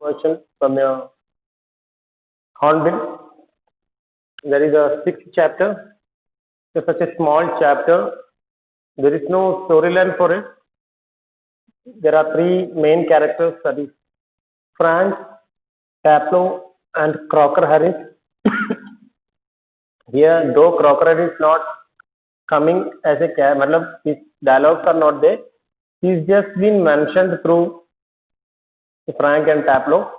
version from your Hornbill. There is a sixth chapter. It's such a small chapter. There is no storyline for it. There are three main characters, that is Frank, Taplow, and Crocker Harris. Here, though Crocker Harris is not coming as a character, his dialogues are not there. He's just been mentioned through Frank and Taplow.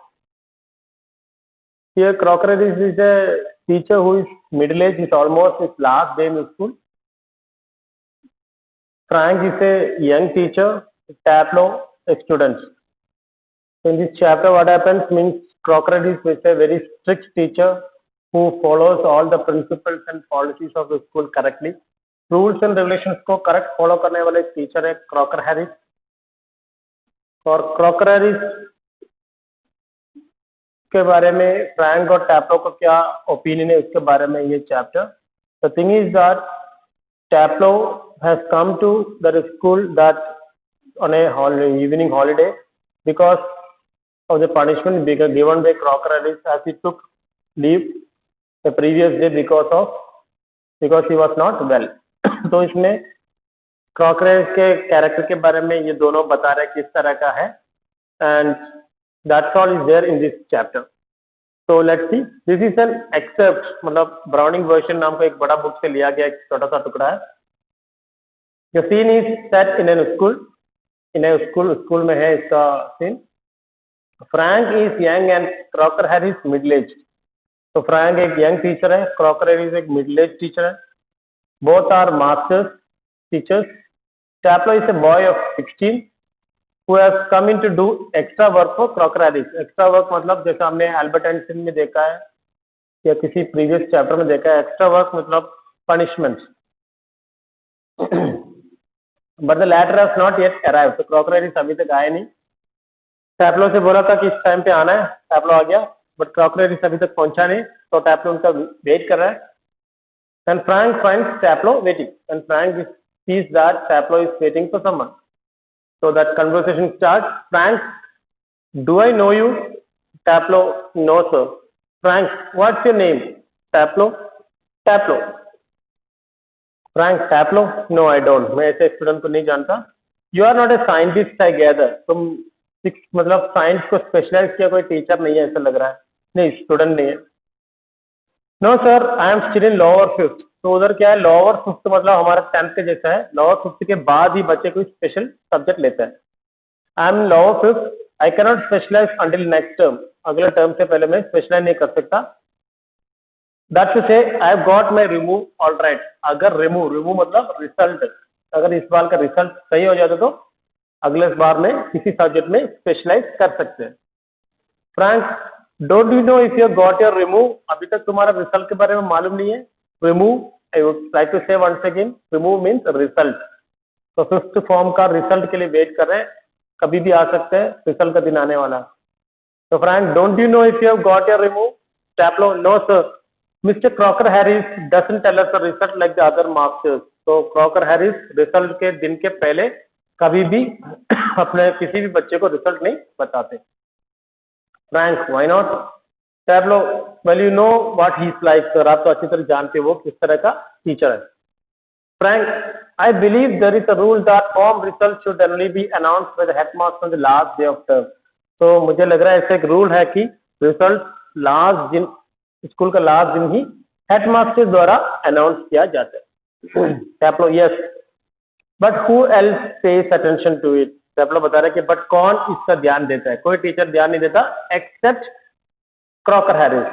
Here, Crocker Harris is a teacher who is middle-aged, is almost his last day in the school. Frank is a young teacher, Taplow a student. So in this chapter, what happens means Crocker Harris is a very strict teacher who follows all the principles and policies of the school correctly. Rules and regulations को correct follow करने वाले teacher है Crocker Harris. और Crocker Harris के बारे में Frank और टैप्लो का क्या ओपिनियन है उसके बारे में ये chapter. The thing is that Taplow has come to the school that on a evening holiday because of the punishment given by Crocker Harris as he took leave the previous day because he was not well. तो इसमें Crocker Harris के character के बारे में ये दोनों बता रहे हैं किस तरह का है and that's all is there in this chapter. तो let's see, this is an excerpt, मतलब ब्राउनिंग वर्जन नाम का एक बड़ा बुक से लिया गया एक छोटा सा टुकड़ा है. The scene is set in an school में है इसका scene. Frank is young and Crocker Harris middle age. तो फ्रैंक एक यंग टीचर है, क्रॉकर हैरिस एक मिडिल एज टीचर है. Both are masters teachers. Taplow is a boy of 16 who has come in to do extra work for Crocker Harris. Extra work मतलब जैसे हमने Albert Einstein में देखा है या किसी प्रीवियस चैप्टर में देखा है, एक्स्ट्रा वर्क मतलब punishment. But the latter has not yet arrive. तो क्रॉकर हैरिस अभी तक आए नहीं. टैप्लो से बोला था कि इस टाइम पे आना है, टैप्लो आ गया, बट क्रॉकर हैरिस अभी तक पहुंचा नहीं. तो टैप्लो उनका वेट कर रहा है. And Frank finds Taplow waiting, and Frank sees that Taplow is waiting for someone. So that conversation starts. Frank, do I know you? Taplow, no sir. Frank, what's your name? Taplow. Frank, Taplow? No, I don't. मैं ऐसे student को नहीं जानता. You are not a scientist, I gather. तुम मतलब science को specialise किया कोई टीचर नहीं है ऐसा लग रहा है. नहीं, स्टूडेंट नहीं है. No sir, I am still in lower fifth. तो उधर क्या है, लोअर फिफ्थ मतलब हमारा 10th के जैसा है. लोअर फिफ्थ के बाद ही बच्चे कोई स्पेशल सब्जेक्ट लेते हैं. I am lower fifth. I can not specialise until next term. अगले टर्म से पहले मैं स्पेशलाइज नहीं कर सकता. दैट टू से I have got my remove. All right. अगर रिमूव मतलब रिजल्ट, अगर इस बार का रिजल्ट सही हो जाता तो अगले बार में किसी सब्जेक्ट में स्पेशलाइज कर सकते हैं. Frank, don't you know if you got your remove. अभी तक तुम्हारा रिजल्ट के बारे में मालूम नहीं है. Remove, I would like to say once again, remove means result. तो फिफ्थ फॉर्म का रिजल्ट के लिए वेट कर रहे हैं, कभी भी आ सकते हैं, रिजल्ट का दिन आने वाला. तो Frank, don't you know if you got your remove? Taplow, no sir, Mister Crocker Harris doesn't tell us the result like the other masters. तो क्रॉकर हैरिस रिजल्ट के दिन के पहले कभी भी अपने किसी भी बच्चे को रिजल्ट नहीं बताते. Frank, why not? Taplow, well you know what he's like sir. आप तो अच्छी तरह जानते हो वो किस तरह का टीचर है. Frank, I believe there is a rule that form results should only be announced by the headmaster on the last day of term. तो मुझे लग रहा है ऐसा एक रूल है कि रिजल्ट लास्ट दिन, स्कूल का लास्ट दिन ही हेडमास्टर द्वारा अनाउंस किया जाता है. Taplow, yes, but who else pays attention to it? टैप्लो बता रहे कि बट कौन इसका ध्यान देता है? कोई टीचर ध्यान नहीं देता except Crocker Harris.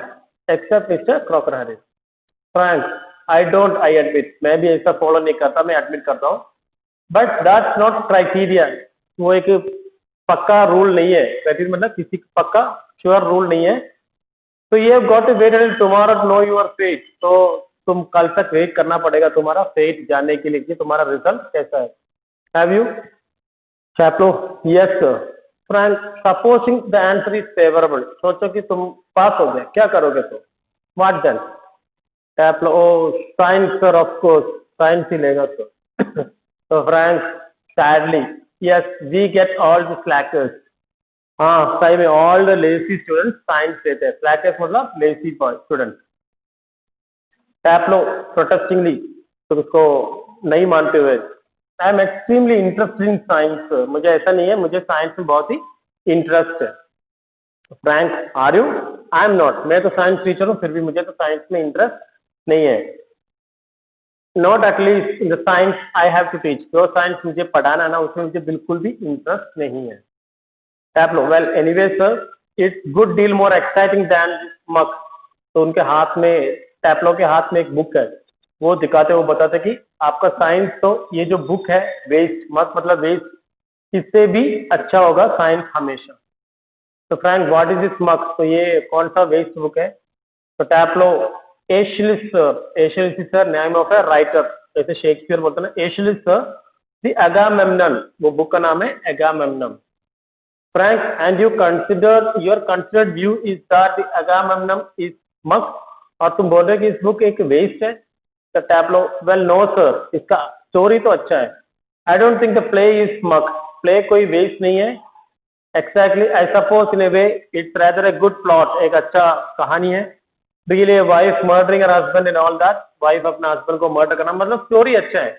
Except mister Crocker Harris. Frank, I admit. मैं भी ऐसा फॉलो नहीं करता, मैं एडमिट करता हूँ. But that's not criteria. वो एक पक्का रूल नहीं है. क्राइटेरिया मतलब किसी पक्का श्योर रूल नहीं है. तो ये got to wait till tomorrow to know your fate. तो तुम कल तक वेट करना पड़ेगा तुम्हारा फेट जानने के लिए कि तुम्हारा रिजल्ट कैसा है. Have you? Taplow, yes sir. Frank, supposing the answer is favorable. सोचो कि तुम पास हो गए, क्या करोगे तो? What then? Taplow, oh science sir, of course, science ही लेगा तो. So Frank, sadly, yes, we get all the slackers. हाँ सही में, all the lazy student science लेते हैं, स्लैकर्स मतलब lazy student. Taplo protestingly, तो उसको नहीं मानते हुए, I am extremely interested in science, मुझे ऐसा नहीं है, मुझे साइंस में बहुत ही इंटरेस्ट है। Frank are you? I am not, मैं तो साइंस टीचर हूँ, फिर भी मुझे तो साइंस में इंटरेस्ट नहीं है। Not at least in the science I have to teach, जो साइंस मुझे पढ़ाना ना उसमें मुझे बिल्कुल भी इंटरेस्ट नहीं है। Taplo, well anyway sir, it's good deal more exciting than muck. तो उनके हाथ में, टैपलो के हाथ में एक बुक है, वो दिखाते, वो बताते कि आपका साइंस तो ये जो बुक है वेस्ट, मक मतलब वेस्ट, इससे भी अच्छा होगा साइंस हमेशा। तो फ्रैंक व्हाट इज दिस मक, तो ये कौन सा वेस्ट बुक है? तो Taplow, Aeschylus sir, Aeschylus sir name of a writer, जैसे शेक्सपियर बोलते हैं ना, एशियलिस सर द अगामेम्नन, वो बुक का नाम है अगामेम्नन। Frank, and your considered view is that the Agamemnon is muck, और तुम बोल रहे हो कि इस बुक एक वेस्ट है? तो टैपलो, वेल नो सर, इसका स्टोरी तो अच्छा है। I don't think the play is muck, play कोई वेस्ट नहीं है। Exactly, I suppose in a way it's rather a good plot, एक अच्छा कहानी है। Really wife murdering her husband and all that, wife अपना हस्बैंड को मर्डर करना, मतलब स्टोरी अच्छा है।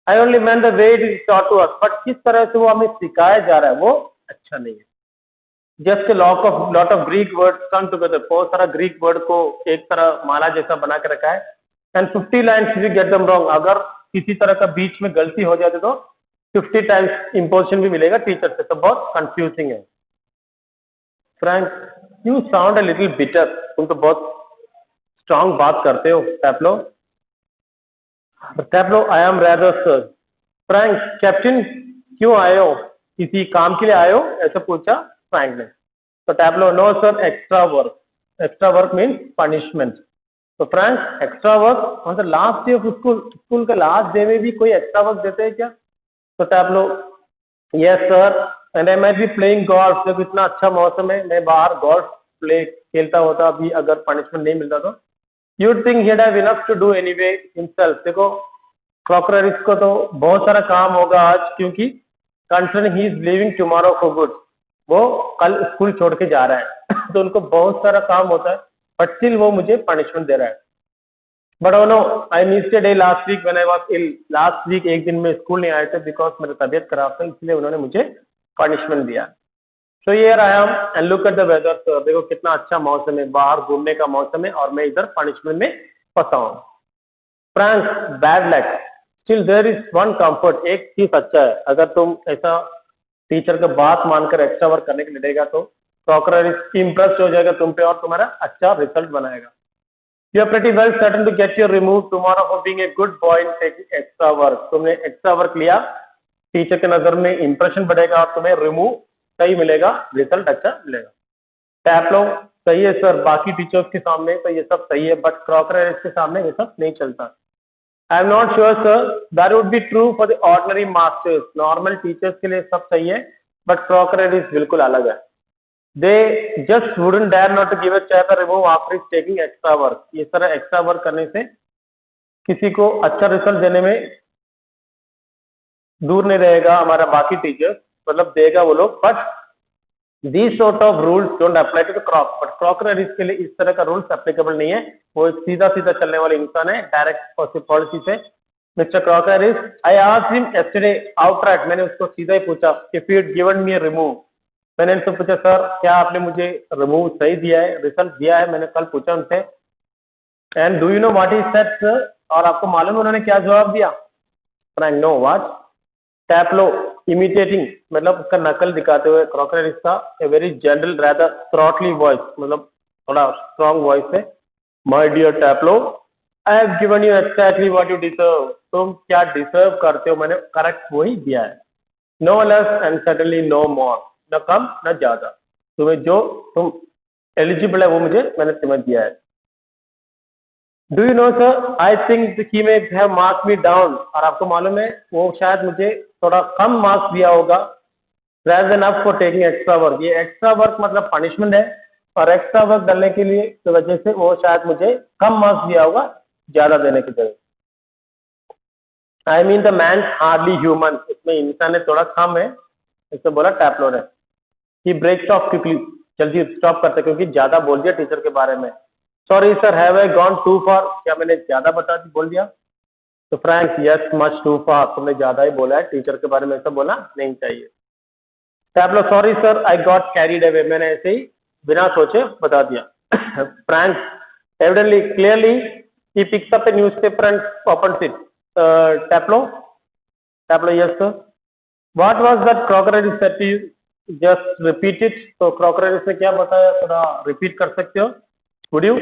I only mind the way it is taught to us, but किस तरह से वो हमें सिखाया जा रहा है वो अच्छा नहीं है। Just lot of Greek word come together, बहुत सारा ग्रीक वर्ड को एक तरह माला जैसा बना के रखा है। And 50 lines we get them wrong, अगर किसी तरह का बीच में गलती हो जाती तो 50 टाइम्स इम्पोजिशन भी मिलेगा टीचर से, तो बहुत कंफ्यूजिंग है। Frank you sound a little bitter, तुम तो बहुत स्ट्रांग बात करते हो। Taplow, Taplow I am rather sir. Frank, captain क्यों आए हो, किसी काम के लिए आए हो, ऐसा पूछा फ्रैंक ने। तो Taplow, no sir, extra work, extra work means punishment. तो फ्रैंक, एक्स्ट्रा वर्क मतलब last day of school, school का लास्ट डे में भी कोई एक्स्ट्रा वर्क देते हैं क्या? तो Taplow, yes sir, and I might be playing golf, जब इतना अच्छा मौसम है मैं बाहर गोल्फ प्ले खेलता होता अभी, अगर पनिशमेंट नहीं मिलता तो। You'd think he'd have enough to do anyway himself, देखो क्रॉकरिस को तो बहुत सारा काम होगा आज, क्योंकि concern he is leaving tomorrow for good, वो कल स्कूल छोड़ के जा रहा है तो उनको बहुत सारा काम होता है, बट स्टिल वो मुझे पनिशमेंट दे रहा है। But oh no, I missed a day last week when I was ill, last week एक दिन में स्कूल नहीं आए थे बिकॉज मेरी तबीयत खराब था, इसलिए उन्होंने मुझे पनिशमेंट दिया। So here I am and look at the weather, तो देखो कितना अच्छा मौसम है, बाहर घूमने का मौसम है, और मैं इधर पनिशमेंट में फंसा हूँ। Frank, bad luck, still there is one comfort, एक चीज अच्छा है, अगर तुम ऐसा टीचर का बात मानकर एक्स्ट्रा वर्क करने के लिए लगेगा तो प्रॉक्टर इम्प्रेस हो जाएगा तुम पे और तुम्हारा अच्छा रिजल्ट बनाएगा। You are pretty well certain to get your remove tomorrow for being a good boy in taking extra work, तुमने एक्स्ट्रा वर्क लिया, टीचर के नजर में इंप्रेशन बढ़ेगा और तुम्हें रिमूव सही मिलेगा, रिजल्ट अच्छा मिलेगा। टैप लो, सही है सर, बाकी टीचर्स के सामने तो ये सब सही है, बट क्रॉकर के सामने ये सब नहीं चलता। आई am not sure sir, that would be true for the ordinary masters, normal teachers के लिए सब सही है, बट क्रॉकर बिल्कुल अलग है। They just wouldn't dare not to give a check और remove after taking extra work, इस तरह एक्स्ट्रा वर्क करने से किसी को अच्छा रिजल्ट देने में दूर नहीं रहेगा हमारा बाकी टीचर्स, मतलब देगा वो लोग, but these sort of rules don't apply to the croc, but Crocker के लिए इस तरह का रूल्स एप्लीकेबल नहीं है, वो एक सीधा सीधा चलने वाले इंसान है, डायरेक्ट पॉलिसी से। Mister Crocker I asked him yesterday outright, मैंने उसको सीधा ही पूछा, if you had given me a remove, मैंने उनसे पूछा सर क्या आपने मुझे रिमूव सही दिया है, रिजल्ट दिया है, मैंने कल पूछा उनसे। And do you know what is said sir, और आपको मालूम है उन्होंने क्या जवाब दिया? Frank, no what? Taplow, imitating मतलब उसका नकल दिखाते हुए क्रॉकर का a very general rather throaty voice, मतलब थोड़ा स्ट्रॉन्ग वॉइस है, my dear Taplow, I have given you exactly what you deserve, तुम क्या डिजर्व करते हो मैंने करेक्ट वही दिया है, no less and suddenly no more, न कम न ज्यादा, तुम्हें जो तुम एलिजिबल है वो मैंने तुम्हें दिया है। Do you no sir, I think he may have marks me down, और आपको मालूम है वो शायद मुझे थोड़ा कम मार्क्स दिया होगा, rather than up for taking extra work, ये एक्स्ट्रा वर्क मतलब पनिशमेंट है, और एक्स्ट्रा वर्क डालने के लिए की वजह से वो शायद मुझे कम मार्क्स दिया होगा ज्यादा देने की जगह। I mean the man hardly human, इसमें इंसान थोड़ा कम है, इससे बोला टैपलो ने। ही ब्रेक्स ऑफ क्विकली, जल्दी स्टॉप करते क्योंकि ज्यादा बोल दिया टीचर के बारे में। Sorry sir, have I gone too far, क्या मैंने ज्यादा बोल दिया? तो Frank, yes much too far, तुमने ज्यादा ही बोला है, टीचर के बारे में ऐसा बोलना नहीं चाहिए। Tableau, sorry sir I got carried away, मैंने ऐसे ही बिना सोचे बता दिया। Frank, evidently clearly he picks up a newspaper and opens it. Taplo, yes sir. What was that crocodile that you just repeat it? तो crocodile से क्या बताया, थोड़ा repeat कर सकते हो? Would you?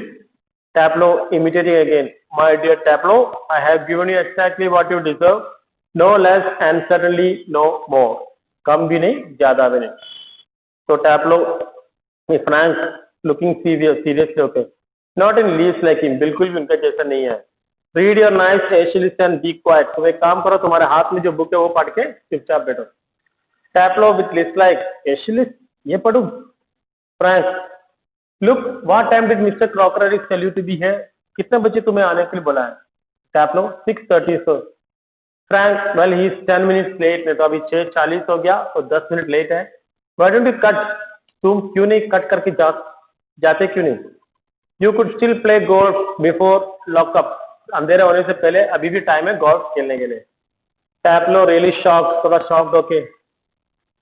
Taplo imitating again. My dear Taplo, I have given you exactly what you deserve, no less and certainly no more. कम भी नहीं, ज्यादा भी नहीं। तो Taplo, Frank looking seriously okay. Not in least like him, बिल्कुल भी उनका जैसा नहीं है। Read your nice Aeschylus and be quiet. तुम एक काम करो, तुम्हारे हाथ में जो बुक है वो पढ़ के चुपचाप बैठो। Taplo with list like Aeschylus, ये पढ़ूं? Frank, look, what time did Mr. Crocodile tell you to be here? कितने बजे तुम्हें आने के लिए बोला है? Taplo, 6:30 sir. Frank, well he is 10 minutes late, नहीं तो अभी 6:40 हो गया, तो 10 मिनट लेट है। Why don't you cut? तुम क्यों नहीं कट करके जाते क्यों नहीं? You could still play golf before lockup. अंधेरे होने से पहले अभी भी टाइम है गोल्फ खेलने के लिए। Taplo really shocked, थोड़ा shocked होके,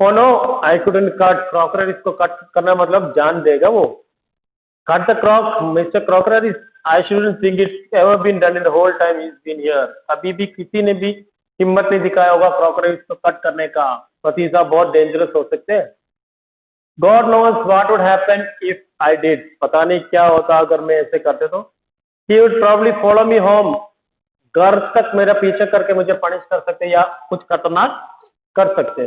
oh no, I couldn't cut. Crocodile इसको कट करना मतलब जान देगा वो। Cut the croc, Mr. Crocodile. I shouldn't think it's ever been done in the whole time he's been here. अभी भी किसी ने भी हिम्मत नहीं दिखाया होगा crocodile को कट करने का। भतीजा बहुत डेंजरस हो सकते हैं। God knows what would happen if I did. पता नहीं क्या होता अगर मैं ऐसे करते तो। He would probably follow me home. घर तक मेरा पीछे करके मुझे पनिश कर सकते या कुछ खतरनाक कर सकते।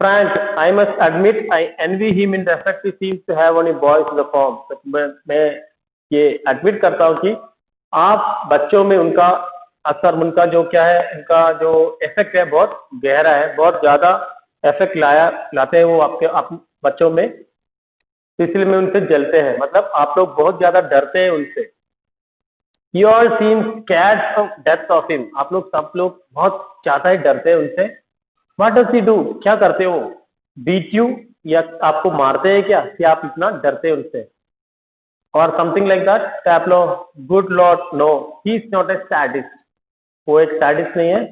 Frank, I must admit I envy him in the effect he seems to have on you boys in the form. मैं ये एडमिट करता हूँ कि आप बच्चों में उनका असर, उनका जो क्या है, उनका जो इफेक्ट है बहुत गहरा है, बहुत ज्यादा इफेक्ट लाते हैं वो आपके बच्चों में, इसलिए में उनसे जलते हैं, मतलब आप लोग बहुत ज्यादा डरते हैं उनसे। You all seem scared of death of him. आप लोग सब लोग बहुत ज्यादा ही डरते हैं उनसे। What does he do? क्या करते हो? Beat you? या आपको मारते हैं क्या कि आप इतना डरते हैं उनसे? और something like that? Taplo, good lord, no, he is not a sadist. वो एक sadist नहीं है,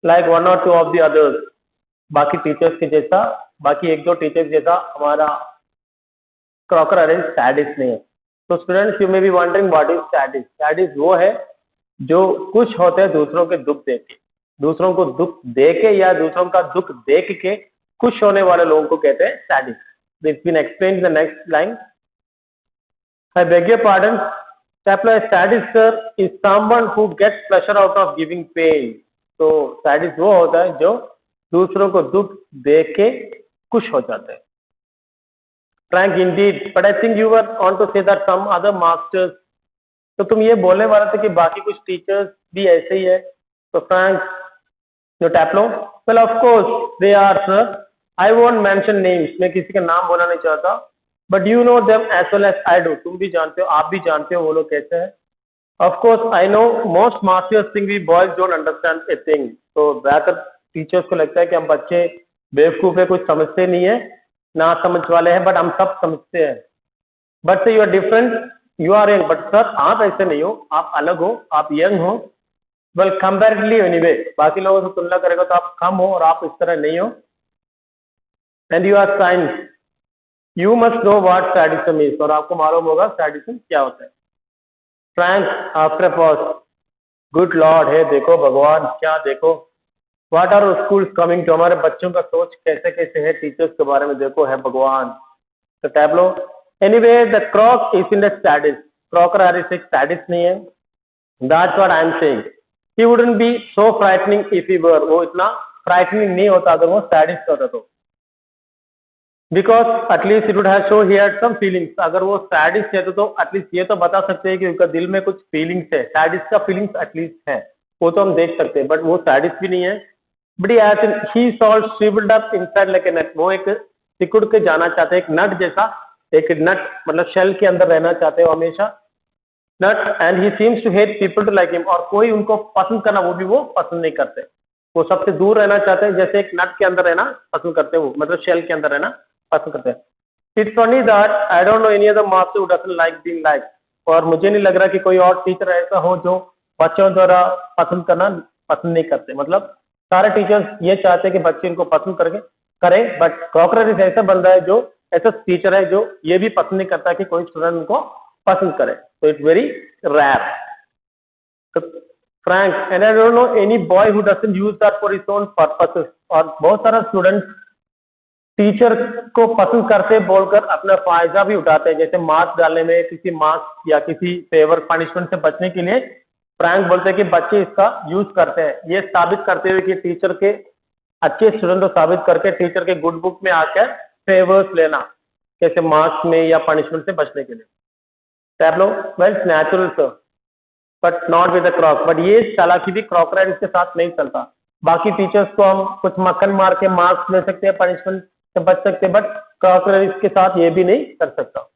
like one or two of the others. बाकी टीचर्स के जैसा, बाकी एक दो टीचर्स जैसा हमारा crocodile sadist नहीं है। तो students, you may be wondering what is sadist. Sadist वो है जो खुश होते हैं दूसरों के दुख देख के, दूसरों को दुख दे के या दूसरों का दुख देख के खुश होने वाले लोगों को कहते हैं sadist. It's been explained in the next line. I beg your pardon, Taplo, a sadist sir is someone who gets pleasure out of giving pain. तो सैडिस्ट वो होता है जो दूसरों को दुख दे के खुश हो जाते हैं। Frank, indeed, but I think you were on to say that some other masters. तो तुम ये बोलने वाले थे कि बाकी कुछ टीचर्स भी ऐसे ही है। तो Frank, no Taplo, well of course they are sir. I won't mention names. मैं किसी का नाम बोलना नहीं चाहता। But you know them as well as I do. तुम भी जानते हो, आप भी जानते हो वो लोग कैसे हैं। Of course, I know most masters think we boys don't understand a thing. तो ज्यादातर टीचर्स को लगता है कि हम बच्चे बेवकूफ है, कुछ समझते नहीं है, ना समझ वाले हैं, बट हम सब समझते हैं। But say you are different, you are young, but sir आप ऐसे नहीं हो, आप अलग हो, आप यंग हो। वेल कंपैरेटिवली एनीवे, बाकी लोगों से तुलना करेगा तो आप कम हो और आप इस तरह नहीं हो। And you are science, you must know what sadism is, और आपको मालूम होगा सैडिज्म क्या होता है। Frank after pause, good lord है, देखो भगवान, क्या देखो, what are schools coming to, हमारे बच्चों का सोच कैसे कैसे है टीचर्स के बारे में, देखो है भगवान। तो Taplow, anyway the croc is in the sadist, crocodile एक सैडिस्ट नहीं है। That's what I am saying, he wouldn't be so frightening if he were, वो इतना फ्राइटनिंग नहीं होता अगर वो सैडिस्ट होता तो। Because at least it would have show he had some feelings, अगर वो सैडिस्ट है तो एटलीस्ट ये तो बता सकते हैं कि उनका दिल में कुछ फीलिंग्स है, सैडिस्ट का फीलिंग्स एटलीस्ट है, वो तो हम देख सकते हैं, बट वो सैडिस्ट भी नहीं है। But he solve shrivelled up inside like a nut, वो एक सिकुड़ के जाना चाहते हैं, एक नट जैसा, एक नट मतलब शेल के अंदर रहना चाहते हो हमेशा, nut. And he seems to hate people to like him, और कोई उनको पसंद करना वो भी वो पसंद नहीं करते, वो सबसे दूर रहना चाहते हैं, जैसे एक नट के अंदर रहना पसंद करते हैं वो, मतलब शेल के अंदर रहना पसंद करते हैं. It's funny that I don't know any other master who doesn't like being like. और मुझे नहीं लग रहा कि कोई और टीचर ऐसा हो जो बच्चों द्वारा पसंद करना पसंद नहीं करते. मतलब सारे टीचर्स ये चाहते हैं कि बच्चे इनको पसंद करके करें, बट क्रॉकरर ऐसा बंदा है जो ऐसा टीचर है जो ये भी पसंद नहीं करता कि कोई स्टूडेंट उनको पसंद करे. तो it's very rare. Frank and I don't know any boy who doesn't use that for his own purposes. और बहुत सारा स्टूडेंट टीचर को पसंद करते बोलकर अपना फायदा भी उठाते हैं. जैसे मार्क्स डालने में किसी मार्क्स या किसी फेवर पनिशमेंट से बचने के लिए फ्रैंक बोलते हैं कि बच्चे इसका यूज करते हैं, ये साबित करते हुए कि टीचर के अच्छे स्टूडेंट को साबित करके टीचर के गुड बुक में आकर फेवर्स लेना, जैसे मार्क्स में या पनिशमेंट से बचने के लिए. Taplow well natural sir but not with the croc. But ये चालाकी भी क्रॉकराइड इसके साथ नहीं चलता. बाकी टीचर्स को हम कुछ मक्खन मार के मार्क्स ले सकते हैं, पनिशमेंट से बच सकते हैं, बट क्रॉकराइड के साथ ये भी नहीं कर सकता.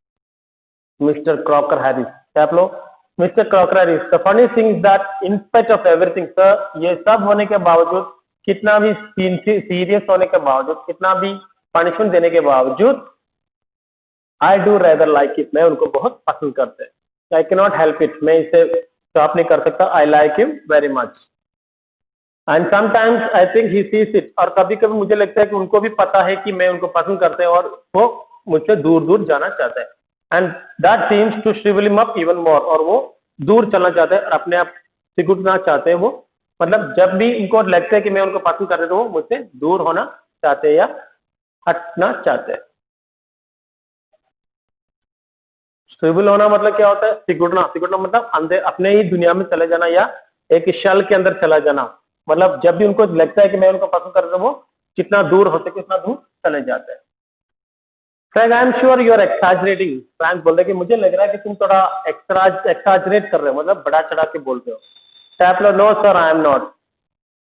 Mister Crocker Harris. Tableau mister Crocker Harris. The funny thing is that in spite of everything sir, ये सब होने के बावजूद, कितना भी सीरियस होने के बावजूद, कितना भी पनिशमेंट देने के बावजूद, I do rather like it, मैं उनको बहुत पसंद करते हैं. आई कैन नॉट हेल्प इट, मैं इसे स्टॉप नहीं कर सकता. I like him very much and sometimes I think he sees it. और कभी कभी मुझे लगता है कि उनको भी पता है कि मैं उनको पसंद करते हैं और वो मुझसे दूर दूर जाना चाहते हैं. And that seems to shrivel him up even more. और वो दूर चलना चाहते हैं और अपने आप सिकुड़ना चाहते हैं. वो मतलब जब भी इनको लगता है कि मैं उनको पसंद कर रहा हूं तो वो मुझसे दूर होना चाहते हैं या हटना चाहते हैं. श्रिवल होना मतलब क्या होता है? सिकुड़ना. सिकुड़ना मतलब अंदर अपने ही दुनिया में चले जाना या एक शल के अंदर चला जाना. मतलब जब भी उनको लगता है कि मैं उनको पसंद कर रहा हूं, वो जितना दूर हो सके उतना दूर चले जाते हैं. Frank I am sure you are exaggerating. Frank बोल रहे कि मुझे लग रहा है कि तुम थोड़ा एक्सैजरेट कर रहे हो, मतलब बड़ा चढ़ा के बोलते हो. Taplow no sir I am not.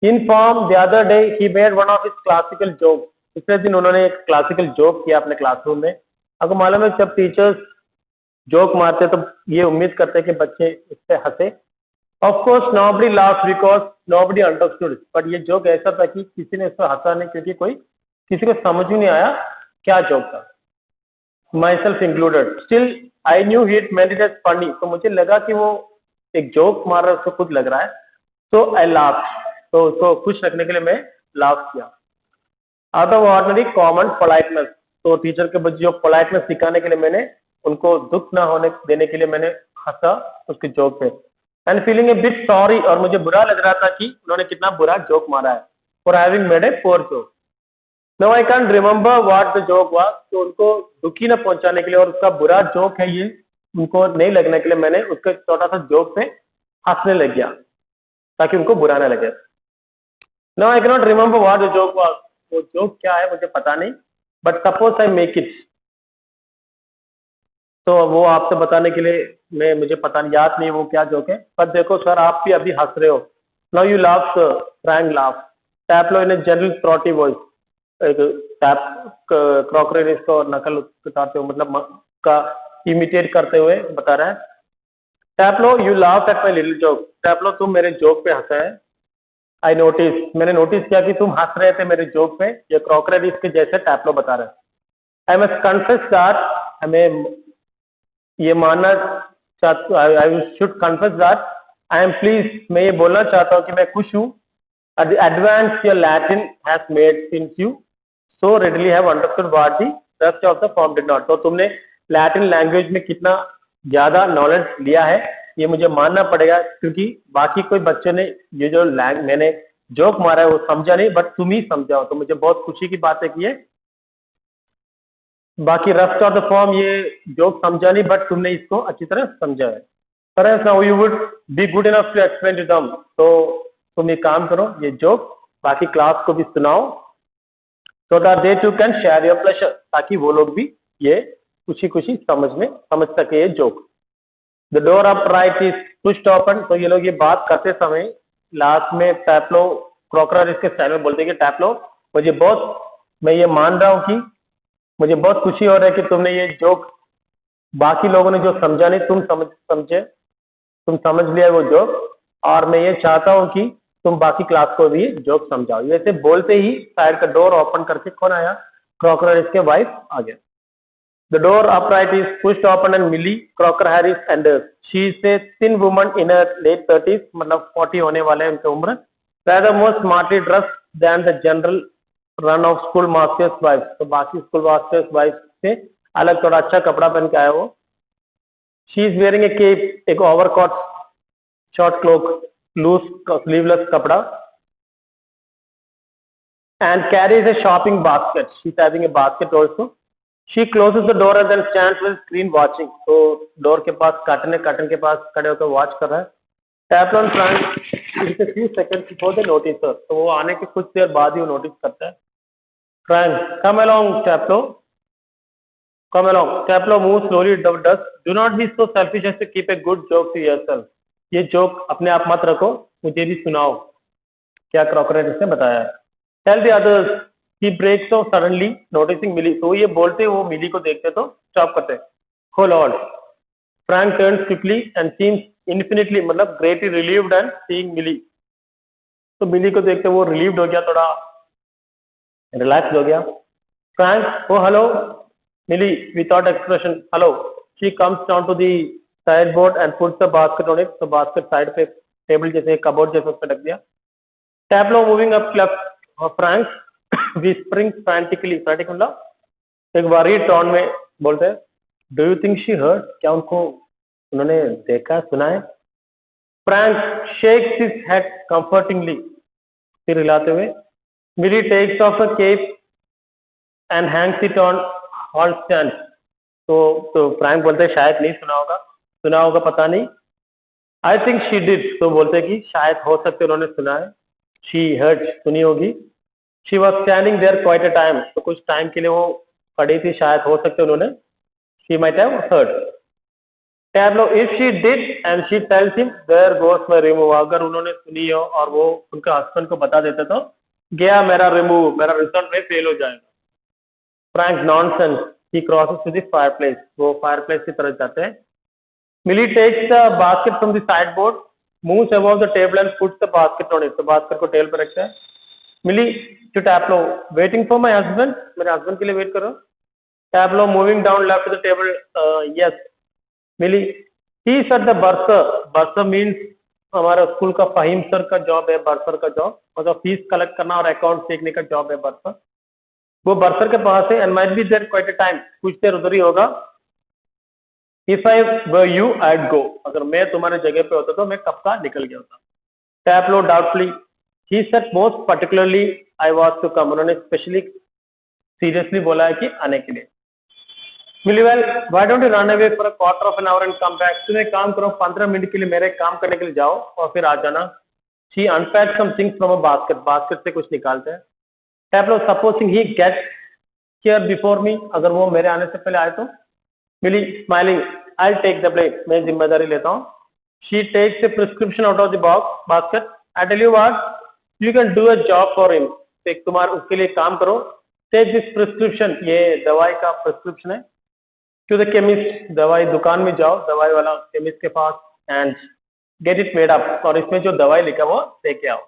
In form the other day he made one of his classical joke. पिछले दिन उन्होंने एक क्लासिकल जोक किया अपने क्लासरूम में. आपको मालूम है जब टीचर्स जोक मारते तो ये उम्मीद करते हैं कि बच्चे इससे हंसे. Of course nobody laughed because nobody understood. But ये जोक ऐसा था कि किसी ने इसको हंसा नहीं क्योंकि कोई किसी को समझ ही नहीं आया क्या जोक था, myself included. Still I knew he'd made it as funny. तो मुझे लगा कि वो एक जोक मार रहा है, उसको खुद लग रहा है. तो आई लाफ. तो उसको खुश रखने के लिए मैं लाफ किया. Out of ordinary common politeness. तो टीचर के बच्चे जो पोलाइटनेस सिखाने के लिए मैंने उनको दुख ना होने देने के लिए मैंने हंसा उसके जोक पे. And feeling A bit sorry. और मुझे बुरा लग रहा था कि उन्होंने कितना बुरा जोक मारा है. For having made a poor joke. No I can remember what the joke was. तो उनको दुखी न पहुंचाने के लिए और उसका बुरा जोक है ये उनको नहीं लगने के लिए मैंने उसके छोटा सा जोक पे हंसने लग गया ताकि उनको बुरा ना लगे. No I can not remember what the joke was. वो जोक क्या है मुझे पता नहीं, but suppose I make it. तो वो आपसे बताने के लिए मुझे पता नहीं, याद नहीं वो क्या जोक है. पर देखो सर आप भी अभी हंस रहे हो. Now you laugh sir. Frank laugh. Taplow in a general throaty voice. Crocker इसको नकल उतारते हुए मतलब का इमिटेट करते हुए बता रहा है. Taplow you laugh at my little joke. Taplow तुम मेरे जोक पे हंसा है. I notice. मैंने नोटिस किया कि तुम हंस रहे थे मेरे जोक पे. ये क्रॉकरी इसके जैसे टैपलो बता रहे हैं. I must confess that. हमें ये मानना I should confess that I am please. मैं ये बोलना चाहता हूँ कि मैं खुश हूँ. advance your Latin has made since you so readily have understood what the rest of the form did not. तो तुमने लैटिन लैंग्वेज में कितना ज्यादा नॉलेज लिया है ये मुझे मानना पड़ेगा क्योंकि बाकी कोई बच्चों ने ये जो मैंने जोक मारा है वो समझा नहीं, बट तुम ही समझाओ. तो मुझे बहुत खुशी की बात है कि ये बाकी रेस्ट ऑफ द फॉर्म ये जोक समझा नहीं, बट तुमने इसको अच्छी तरह समझा है. Perhaps now you would be good enough to explain to them. तो तुम ये काम करो, ये जोक बाकी क्लास को भी सुनाओ so that they too can share your pleasure. ताकि वो लोग भी ये खुशी खुशी समझ सके ये joke. The door upright is pushed open. तो ये लोग ये बात करते समय लास्ट में टैपलो क्रॉकरर इसके स्टाइल में बोलते हैं कि टैपलो मैं ये मान रहा हूँ कि मुझे बहुत खुशी हो रहा है कि तुमने ये जोक बाकी लोगों ने जो समझा नहीं तुम समझ लिया वो जोक. और मैं ये चाहता हूँ कि तुम बाकी क्लास को भी जोक समझाओ. वैसे बोलते ही साइड का डोर ओपन करके कौन आया? क्रॉकर हैरिस के वाइफ आ गया. The door upright is pushed open and Millie Crocker Harris enters. She is a thin woman in her late 30s, मतलब 40 होने वाले हैं उनकी उम्र. Rather more smartly dressed than the general run of school masters' wives. तो बाकी school masters' wives से अलग थोड़ा अच्छा कपड़ा पहन के आया वो. She is wearing a cape, एक overcoat, short cloak, loose sleeveless कपड़ा, and carries a shopping basket. She is having a basket also. She closes the door and then stands with screen watching. तो door के पास curtain के पास खड़े होकर watch कर रहा है. Tap on Frank it is few seconds before the notice. तो वो आने के कुछ देर बाद ही वो नोटिस करता है. Frank come along Taplow, come along. Taplow move slowly dust. Do not be so selfish as to keep a good joke to yourself. ये जोक अपने आप मत रखो, मुझे भी सुनाओ. क्या क्रॉकर हैरिस ने बताया है. Tell the others. He breaks off suddenly, noticing Millie. तो ये बोलते वो मिली को देखते तो स्टॉप करते. Oh Lord. Frank turns quickly and seems infinitely, मतलब greatly relieved and seeing Millie. तो मिली को देखते वो relieved हो गया, थोड़ा relaxed हो गया. Frank, oh hello, Millie, without expression, hello. She comes down to the sideboard and puts the basket on it. तो basket side पे टेबल जैसे कबोर्ड जैसे उस पे रख दिया. Tableau moving up left of Frank. Whispering frantically, frantic मतलब एक worried tone में बोलते हैं. Do you think she heard? क्या उनको उन्होंने देखा सुना है? Frank shakes his head comfortingly, सिर हिलाते हुए. Millie takes off her cape and hangs it on hall stand. तो Frank बोलते हैं शायद नहीं सुना होगा पता नहीं. I think she did. तो बोलते हैं कि शायद हो सकते उन्होंने सुना है. She heard, सुनी होगी. She was standing there quite a time. तो कुछ टाइम के लिए वो खड़ी थी, शायद हो सकते उन्होंने. She might have heard. Tableau, if she did and she tells him, there goes my remove. अगर उन्होंने सुनी हो और वो उनके हस्बैंड को बता देते तो गया मेरा रिमूव, मेरा रिजल्ट में फेल हो जाएगा. Frank nonsense. He crosses to the fireplace. वो fireplace की तरफ जाते हैं. Millie takes the basket from the sideboard, moves above the table and puts the basket on it. तो basket को टेबल पे रखते हैं. Millie to Tableau, waiting for my husband. मेरे husband के लिए wait करो. Tableau moving down left to the table. Yes. Millie, he is at the bursar. Bursar means हमारा स्कूल का फहीम सर का जॉब है. बर्सर का जॉब मतलब फीस कलेक्ट करना और अकाउंट देखने का जॉब है बर्सर. वो बर्सर के पास है. and might be there quite a time. कुछ देर उधर ही होगा. If I were you, I'd go. अगर मैं तुम्हारे जगह पे होता तो मैं कब का निकल गया होता. Tableau doubtfully. He said most particularly I was to come. उन्होंने स्पेशली सीरियसली बोला है कि आने के लिए. Millie, well, why don't you run away for a quarter of an hour and come back? तुम एक काम करो, 15 मिनट के लिए मेरे काम करने के लिए जाओ और फिर आ जाना. She unpacked some things from a basket. Basket से कुछ निकालते हैं. Tableau, supposing he gets here before me. अगर वो मेरे आने से पहले आए तो. Millie smiling, I'll take the blame. मैं जिम्मेदारी लेता हूँ. She takes a prescription out of the basket. I tell you what, you can do a job for him. एक तुम्हारे उसके लिए काम करो. Take this prescription. ये दवाई का प्रिस्क्रिप्शन है. To the chemist. दवाई दुकान में जाओ, दवाई वाला केमिस्ट के पास and get it made up. और इसमें जो दवाई लिखा वो लेके आओ.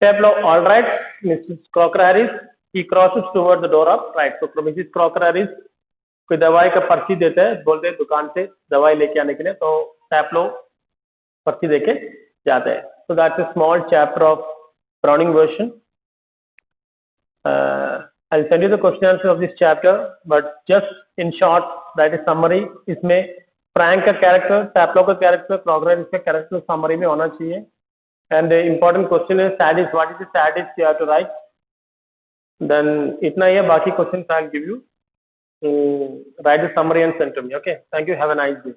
Tableau, all right, Mrs. Crocker Harris. He crosses toward the door up right. तो Mrs. Crocker Harris कोई दवाई का पर्ची देते हैं, बोलते हैं दुकान से दवाई लेके आने के लिए. तो Tableau पर्ची देके जाते हैं. So that's a small chapter of Browning version. I'll send you the question answer of this chapter, but just in short, that is summary. इसमें Frank का character, Tableau का character, Crocker Harris का character summary में होना चाहिए. And the important question is saddest. What is the saddest you have to write? Then इतना ही है. बाकी questions I'll give you. Write the summary and send to me. Okay. Thank you. Have a nice day.